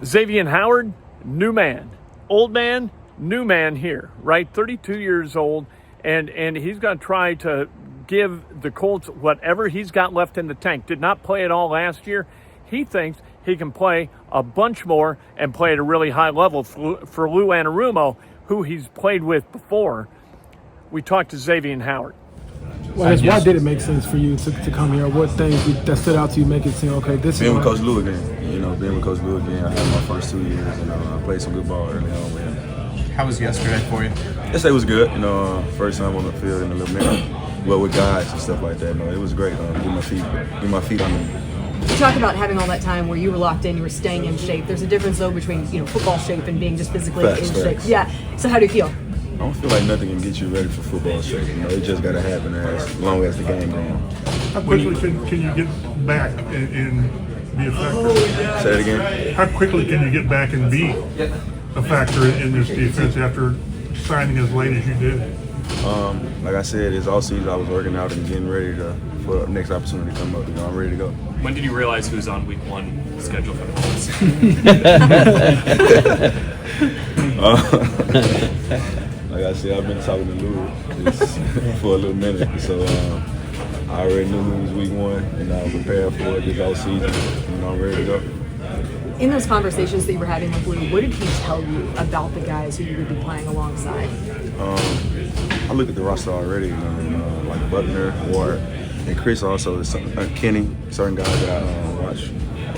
Xavien Howard, new man. Old man, new man here, right? 32 years old, and he's going to try to give the Colts whatever he's got left in the tank. Did not play at all last year. He thinks he can play a bunch more and play at a really high level for Lou Anarumo, who he's played with before. We talked to Xavien Howard. Well, why did it make sense for you to come here? What things that stood out to you make it seem, okay, this being is... with Coach Lou again. Being with Coach Lou again, I had my first 2 years, and I played some good ball early on with him. How was yesterday for you? Yesterday was good. First time on the field in a little minute. Well, with guys and stuff like that. It was great. Get my feet on them. You talk about having all that time where you were locked in, you were staying in shape. There's a difference, though, between football shape and being just physically in shape. Yeah. So how do you feel? I don't feel like nothing can get you ready for football shape. It just got to happen as long as the game goes on. How quickly can you get back and be a factor? Say it again. How quickly can you get back and be a factor in this defense after signing as late as you did? Like I said, it's all season. I was working out and getting ready for the next opportunity to come up. I'm ready to go. When did you realize who was on week 1 schedule for the Colts? Like I said, I've been talking to Lou for a little minute, so I already knew who was week 1, and I was prepared for it this whole season, and I'm ready to go. In those conversations that you were having with Lou, what did he tell you about the guys who you would be playing alongside? I look at the roster already, like Butler, Ward, and Chris also, Kenny, certain guys that I watch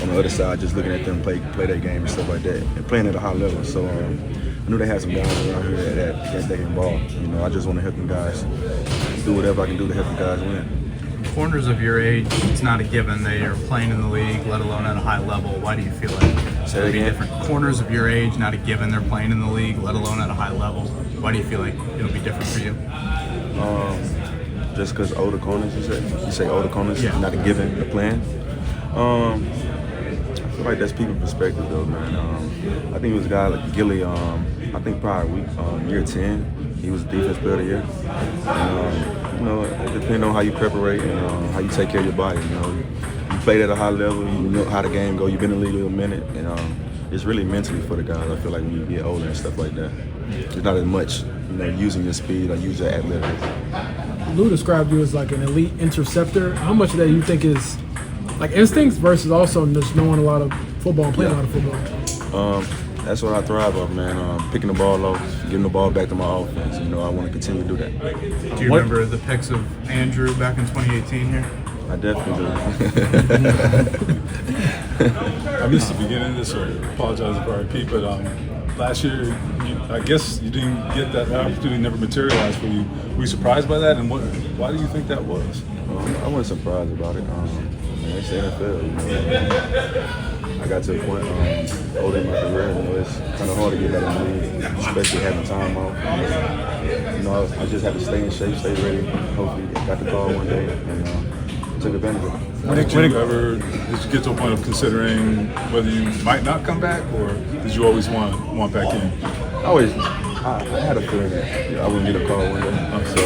on the other side, just looking at them play their game and stuff like that, and playing at a high level. So I knew they had some guys around here that can ball. I just want to help them guys do whatever I can do to help the guys win. Corners of your age, it's not a given. They are playing in the league, let alone at a high level. Why do you feel like it'll be different? Corners of your age, not a given. They're playing in the league, let alone at a high level. Why do you feel like it'll be different for you? Just because older corners, you say older corners, yeah. Not a given, the plan. I feel like that's people's perspective, though, man. I think it was a guy like Gilly. I think probably year 10, he was the defense player of the year. And, it depends on how you preparate and how you take care of your body. You played at a high level, you know how the game go. You've been in the league a minute, and it's really mentally for the guys. I feel like when you get older and stuff like that, it's not as much using your speed or use your athleticism. Lou described you as like an elite interceptor. How much of that you think is like instincts versus also just knowing a lot of football and playing a lot of football? That's what I thrive on, man. Picking the ball off, giving the ball back to my offense. I want to continue to do that. Do you remember the picks of Andrew back in 2018 here? I definitely do. I missed the beginning of this, so I apologize if I repeat, but last year, I guess you didn't get that opportunity, never materialized for you. Were you surprised by that, and why do you think that was? I wasn't surprised about it. It's the NFL. I got to a point older in my career, it's kind of hard to get back in the league, especially having time off. I just had to stay in shape, stay ready. Hopefully, got the call one day and took advantage of it. Did you get to a point of considering whether you might not come back, or did you always want back in? I had a feeling that I wouldn't get a call one day, so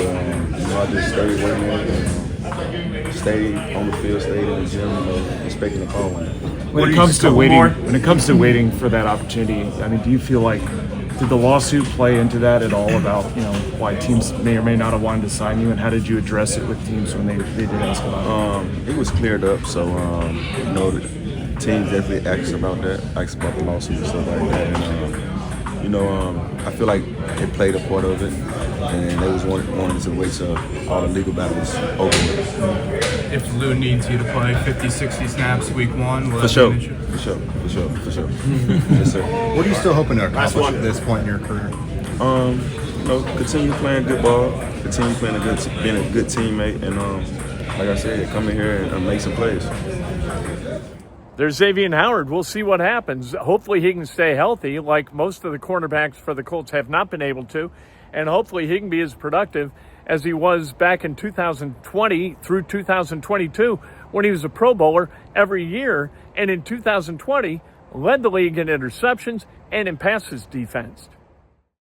I just stayed waiting and stayed on the field, stayed in the gym, expecting a call one day. When it comes to waiting for that opportunity, do you feel like did the lawsuit play into that at all about why teams may or may not have wanted to sign you, and how did you address it with teams when they did ask about it? It was cleared up, so the teams definitely asked about the lawsuit and stuff like that, and I feel like it played a part of it, and they was wanting to wait till all the legal battles over. If Lou needs you to play 50, 60 snaps week 1, will that be an issue? For sure. Yes, sir. What are you still hoping to accomplish at this point in your career? Continue playing good ball, continue playing being a good teammate, and like I said, come in here and make some plays. There's Xavien Howard. We'll see what happens. Hopefully he can stay healthy like most of the cornerbacks for the Colts have not been able to, and hopefully he can be as productive as he was back in 2020 through 2022 when he was a Pro Bowler every year, and in 2020 led the league in interceptions and in passes defensed.